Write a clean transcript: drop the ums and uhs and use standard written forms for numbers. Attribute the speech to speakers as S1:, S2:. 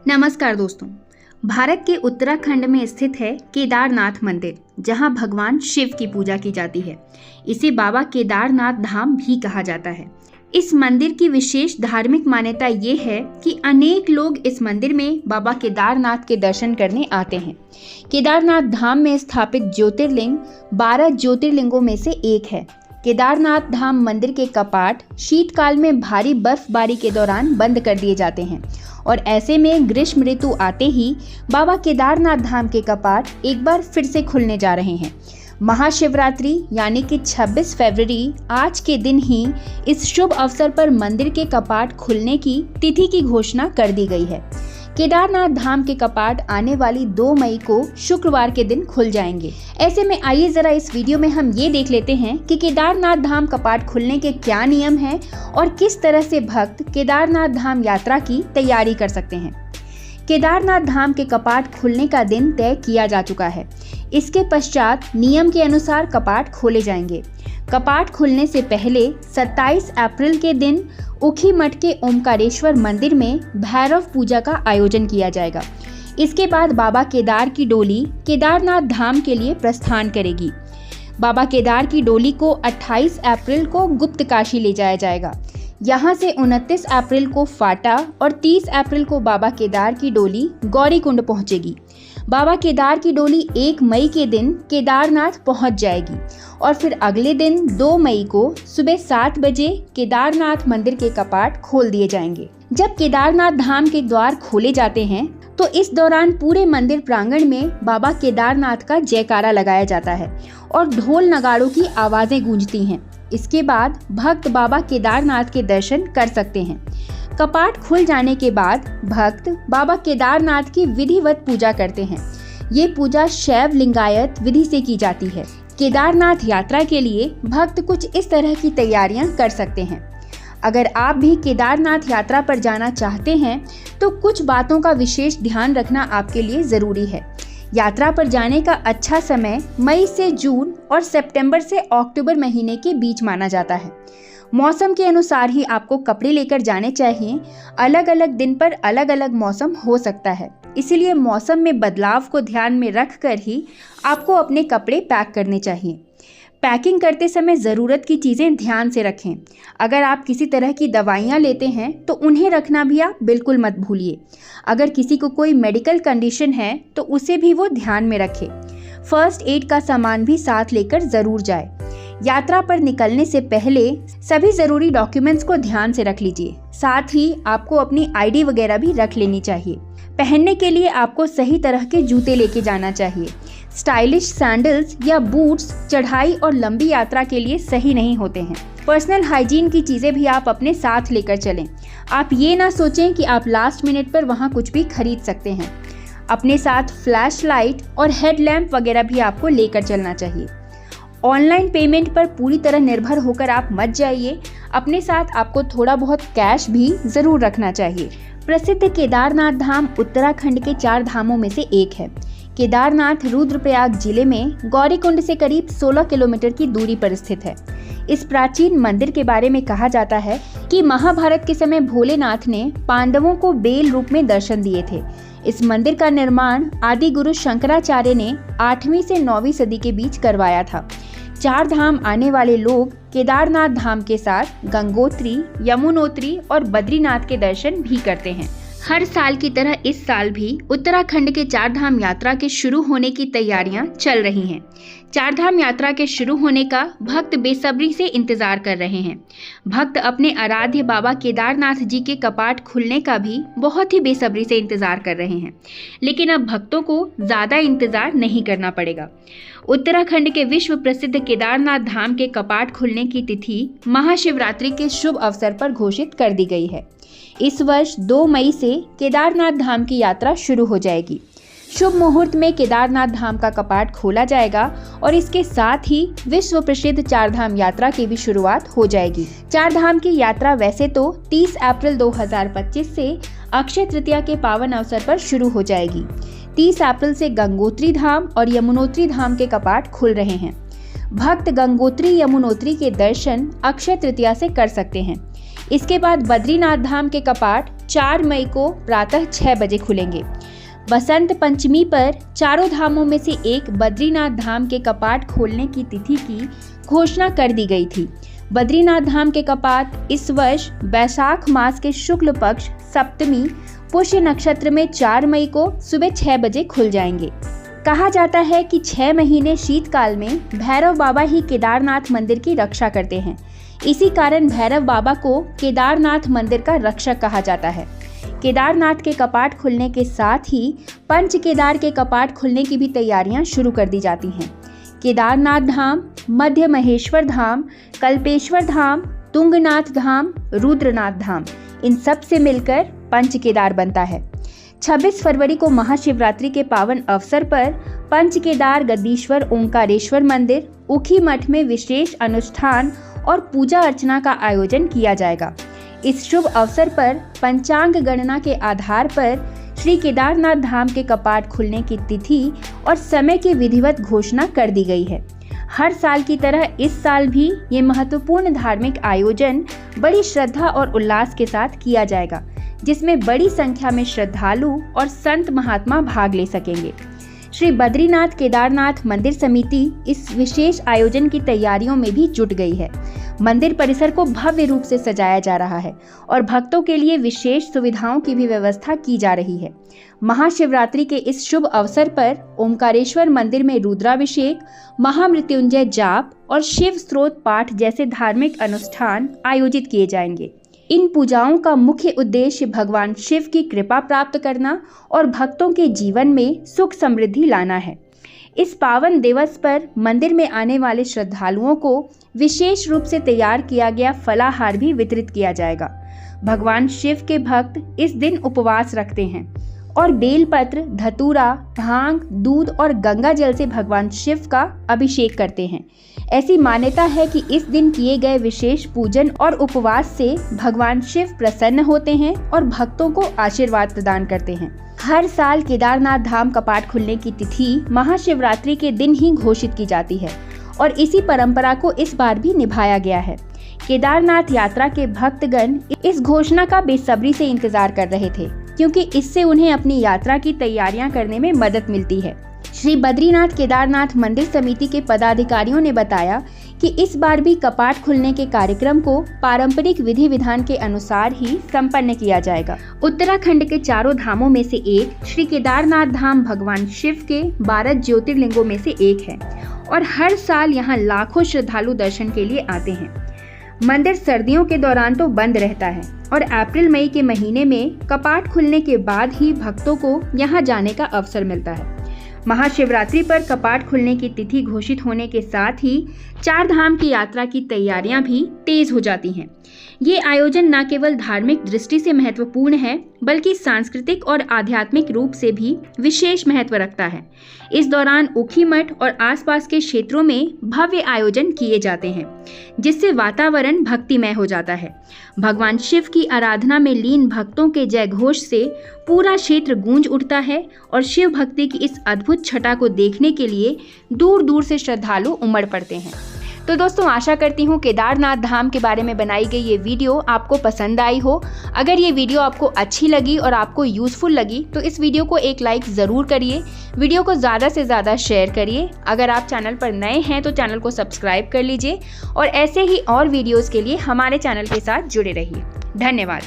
S1: नमस्कार दोस्तों। भारत के उत्तराखंड में स्थित है केदारनाथ मंदिर, जहां भगवान शिव की पूजा की जाती है। इसे बाबा केदारनाथ धाम भी कहा जाता है। इस मंदिर की विशेष धार्मिक मान्यता ये है कि अनेक लोग इस मंदिर में बाबा केदारनाथ के दर्शन करने आते हैं। केदारनाथ धाम में स्थापित ज्योतिर्लिंग 12 ज्योतिर्लिंगों में से एक है। केदारनाथ धाम मंदिर के कपाट शीतकाल में भारी बर्फबारी के दौरान बंद कर दिए जाते हैं और ऐसे में ग्रीष्म ऋतु आते ही बाबा केदारनाथ धाम के कपाट एक बार फिर से खुलने जा रहे हैं। महाशिवरात्रि यानी कि 26 फरवरी आज के दिन ही इस शुभ अवसर पर मंदिर के कपाट खुलने की तिथि की घोषणा कर दी गई है। केदारनाथ धाम के कपाट आने वाली 2 मई को शुक्रवार के दिन खुल जाएंगे। ऐसे में आइए जरा इस वीडियो में हम ये देख लेते हैं कि केदारनाथ धाम कपाट खुलने के क्या नियम हैं और किस तरह से भक्त केदारनाथ धाम यात्रा की तैयारी कर सकते हैं। केदारनाथ धाम के कपाट खुलने का दिन तय किया जा चुका है। इसके पश्चात नियम के अनुसार कपाट खोले जाएंगे। कपाट खुलने से पहले 27 अप्रैल के दिन ऊखीमठ के ओमकारेश्वर मंदिर में भैरव पूजा का आयोजन किया जाएगा। इसके बाद बाबा केदार की डोली केदारनाथ धाम के लिए प्रस्थान करेगी। बाबा केदार की डोली को 28 अप्रैल को गुप्त काशी ले जाया जाएगा। यहाँ से 29 अप्रैल को फाटा और 30 अप्रैल को बाबा केदार की डोली गौरीकुंड पहुँचेगी। बाबा केदार की डोली 1 मई के दिन केदारनाथ पहुंच जाएगी और फिर अगले दिन 2 मई को सुबह 7 बजे केदारनाथ मंदिर के कपाट खोल दिए जाएंगे। जब केदारनाथ धाम के द्वार खोले जाते हैं तो इस दौरान पूरे मंदिर प्रांगण में बाबा केदारनाथ का जयकारा लगाया जाता है और ढोल नगाड़ों की आवाजें गूंजती हैं। इसके बाद भक्त बाबा केदारनाथ के दर्शन कर सकते हैं। कपाट खुल जाने के बाद भक्त बाबा केदारनाथ की विधिवत पूजा करते हैं। ये पूजा शैव लिंगायत विधि से की जाती है। केदारनाथ यात्रा के लिए भक्त कुछ इस तरह की तैयारियां कर सकते हैं। अगर आप भी केदारनाथ यात्रा पर जाना चाहते हैं तो कुछ बातों का विशेष ध्यान रखना आपके लिए जरूरी है। यात्रा पर जाने का अच्छा समय मई से जून और सितंबर से अक्टूबर महीने के बीच माना जाता है। मौसम के अनुसार ही आपको कपड़े लेकर जाने चाहिए। अलग अलग दिन पर अलग अलग मौसम हो सकता है, इसीलिए मौसम में बदलाव को ध्यान में रखकर ही आपको अपने कपड़े पैक करने चाहिए। पैकिंग करते समय ज़रूरत की चीज़ें ध्यान से रखें। अगर आप किसी तरह की दवाइयाँ लेते हैं तो उन्हें रखना भी आप बिल्कुल मत भूलिए। अगर किसी को कोई मेडिकल कंडीशन है तो उसे भी वो ध्यान में रखे। फर्स्ट एड का सामान भी साथ लेकर ज़रूर जाए। यात्रा पर निकलने से पहले सभी ज़रूरी डॉक्यूमेंट्स को ध्यान से रख लीजिए। साथ ही आपको अपनी आईडी वगैरह भी रख लेनी चाहिए। पहनने के लिए आपको सही तरह के जूते लेके जाना चाहिए। स्टाइलिश सैंडल्स या बूट्स चढ़ाई और लंबी यात्रा के लिए सही नहीं होते हैं। पर्सनल हाइजीन की चीज़ें भी आप अपने साथ लेकर चलें। आप ये ना सोचें कि आप लास्ट मिनट पर वहाँ कुछ भी खरीद सकते हैं। अपने साथ फ्लैश लाइट और हेडलैम्प वगैरह भी आपको लेकर चलना चाहिए। ऑनलाइन पेमेंट पर पूरी तरह निर्भर होकर आप मत जाइए। अपने साथ आपको थोड़ा बहुत कैश भी ज़रूर रखना चाहिए। प्रसिद्ध केदारनाथ धाम उत्तराखंड के 4 धामों में से एक है। केदारनाथ रुद्रप्रयाग जिले में गौरीकुंड से करीब 16 किलोमीटर की दूरी पर स्थित है। इस प्राचीन मंदिर के बारे में कहा जाता है कि महाभारत के समय भोलेनाथ ने पांडवों को बेल रूप में दर्शन दिए थे। इस मंदिर का निर्माण आदि गुरु शंकराचार्य ने 8वीं से 9वीं सदी के बीच करवाया था। 4 धाम आने वाले लोग केदारनाथ धाम के साथ गंगोत्री, यमुनोत्री और बद्रीनाथ के दर्शन भी करते हैं। हर साल की तरह इस साल भी उत्तराखंड के 4 धाम यात्रा के शुरू होने की तैयारियां चल रही हैं। 4 धाम यात्रा के शुरू होने का भक्त बेसब्री से इंतजार कर रहे हैं। भक्त अपने आराध्य बाबा केदारनाथ जी के कपाट खुलने का भी बहुत ही बेसब्री से इंतजार कर रहे हैं। लेकिन अब भक्तों को ज़्यादा इंतजार नहीं करना पड़ेगा। उत्तराखंड के विश्व प्रसिद्ध केदारनाथ धाम के कपाट खुलने की तिथि महाशिवरात्रि के शुभ अवसर पर घोषित कर दी गई है। इस वर्ष 2 मई से केदारनाथ धाम की यात्रा शुरू हो जाएगी। शुभ मुहूर्त में केदारनाथ धाम का कपाट खोला जाएगा और इसके साथ ही विश्व प्रसिद्ध 4 धाम यात्रा की भी शुरुआत हो जाएगी। 4 धाम की यात्रा वैसे तो 30 अप्रैल 2025 से अक्षय तृतीया के पावन अवसर पर शुरू हो जाएगी। 30 अप्रैल से गंगोत्री धाम और यमुनोत्री धाम के कपाट खुल रहे हैं। भक्त गंगोत्री यमुनोत्री के दर्शन अक्षय तृतीया से कर सकते हैं। इसके बाद बद्रीनाथ धाम के कपाट 4 मई को प्रातः 6 बजे खुलेंगे। बसंत पंचमी पर चारों धामों में से एक बद्रीनाथ धाम के कपाट खोलने की तिथि की घोषणा कर दी गई थी। बद्रीनाथ धाम के कपाट इस वर्ष बैसाख मास के शुक्ल पक्ष सप्तमी पुष्य नक्षत्र में 4 मई को सुबह 6 बजे खुल जाएंगे। कहा जाता है कि 6 महीने शीतकाल में भैरव बाबा ही केदारनाथ मंदिर की रक्षा करते हैं। इसी कारण भैरव बाबा को केदारनाथ मंदिर का रक्षक कहा जाता है। केदारनाथ के कपाट खुलने के साथ ही पंच केदार के कपाट खुलने की भी तैयारियां शुरू कर दी जाती हैं। केदारनाथ धाम, मध्य महेश्वर धाम, कल्पेश्वर धाम, तुंगनाथ धाम, रुद्रनाथ धाम, इन सब से मिलकर पंच केदार बनता है। 26 फरवरी को महाशिवरात्रि के पावन अवसर पर पंच केदार गद्दीश्वर ओंकारेश्वर मंदिर उखी मठ में विशेष अनुष्ठान और पूजा अर्चना का आयोजन किया जाएगा। इस शुभ अवसर पर पंचांग गणना के आधार पर श्री केदारनाथ धाम के कपाट खुलने की तिथि और समय की विधिवत घोषणा कर दी गई है। हर साल की तरह इस साल भी ये महत्वपूर्ण धार्मिक आयोजन बड़ी श्रद्धा और उल्लास के साथ किया जाएगा, जिसमें बड़ी संख्या में श्रद्धालु और संत महात्मा भाग ले सकेंगे। श्री बद्रीनाथ केदारनाथ मंदिर समिति इस विशेष आयोजन की तैयारियों में भी जुट गई है। मंदिर परिसर को भव्य रूप से सजाया जा रहा है और भक्तों के लिए विशेष सुविधाओं की भी व्यवस्था की जा रही है। महाशिवरात्रि के इस शुभ अवसर पर ओंकारेश्वर मंदिर में रुद्राभिषेक, महामृत्युंजय जाप और शिव स्तोत्र पाठ जैसे धार्मिक अनुष्ठान आयोजित किए जाएंगे। इन पूजाओं का मुख्य उद्देश्य भगवान शिव की कृपा प्राप्त करना और भक्तों के जीवन में सुख समृद्धि लाना है। इस पावन दिवस पर मंदिर में आने वाले श्रद्धालुओं को विशेष रूप से तैयार किया गया फलाहार भी वितरित किया जाएगा। भगवान शिव के भक्त इस दिन उपवास रखते हैं और बेलपत्र, धतूरा, भांग, दूध और गंगा जल से भगवान शिव का अभिषेक करते हैं। ऐसी मान्यता है कि इस दिन किए गए विशेष पूजन और उपवास से भगवान शिव प्रसन्न होते हैं और भक्तों को आशीर्वाद प्रदान करते हैं। हर साल केदारनाथ धाम कपाट खुलने की तिथि महाशिवरात्रि के दिन ही घोषित की जाती है और इसी परंपरा को इस बार भी निभाया गया है। केदारनाथ यात्रा के भक्तगण इस घोषणा का बेसब्री से इंतजार कर रहे थे, क्योंकि इससे उन्हें अपनी यात्रा की तैयारियां करने में मदद मिलती है। श्री बद्रीनाथ केदारनाथ मंदिर समिति के पदाधिकारियों ने बताया कि इस बार भी कपाट खुलने के कार्यक्रम को पारंपरिक विधि विधान के अनुसार ही संपन्न किया जाएगा। उत्तराखंड के चारों धामों में से एक श्री केदारनाथ धाम भगवान शिव के 12 ज्योतिर्लिंगों में से एक है और हर साल यहाँ लाखों श्रद्धालु दर्शन के लिए आते हैं। मंदिर सर्दियों के दौरान तो बंद रहता है और अप्रैल मई के महीने में कपाट खुलने के बाद ही भक्तों को यहाँ जाने का अवसर मिलता है। महाशिवरात्रि पर कपाट खुलने की तिथि घोषित होने के साथ ही 4 धाम की यात्रा की तैयारियां भी तेज हो जाती हैं। ये आयोजन न केवल धार्मिक दृष्टि से महत्वपूर्ण है, बल्कि सांस्कृतिक और आध्यात्मिक रूप से भी विशेष महत्व रखता है। इस दौरान उखी मठ और आसपास के क्षेत्रों में भव्य आयोजन किए जाते हैं, जिससे वातावरण भक्तिमय हो जाता है। भगवान शिव की आराधना में लीन भक्तों के जय घोष से पूरा क्षेत्र गूंज उठता है और शिव भक्ति की इस अद्भुत छटा को देखने के लिए दूर दूर से श्रद्धालु उमड़ पड़ते हैं। तो दोस्तों, आशा करती हूँ केदारनाथ धाम के बारे में बनाई गई ये वीडियो आपको पसंद आई हो। अगर ये वीडियो आपको अच्छी लगी और आपको यूज़फुल लगी तो इस वीडियो को एक लाइक ज़रूर करिए। वीडियो को ज़्यादा से ज़्यादा शेयर करिए। अगर आप चैनल पर नए हैं तो चैनल को सब्सक्राइब कर लीजिए और ऐसे ही और वीडियोज़ के लिए हमारे चैनल के साथ जुड़े रहिए। धन्यवाद।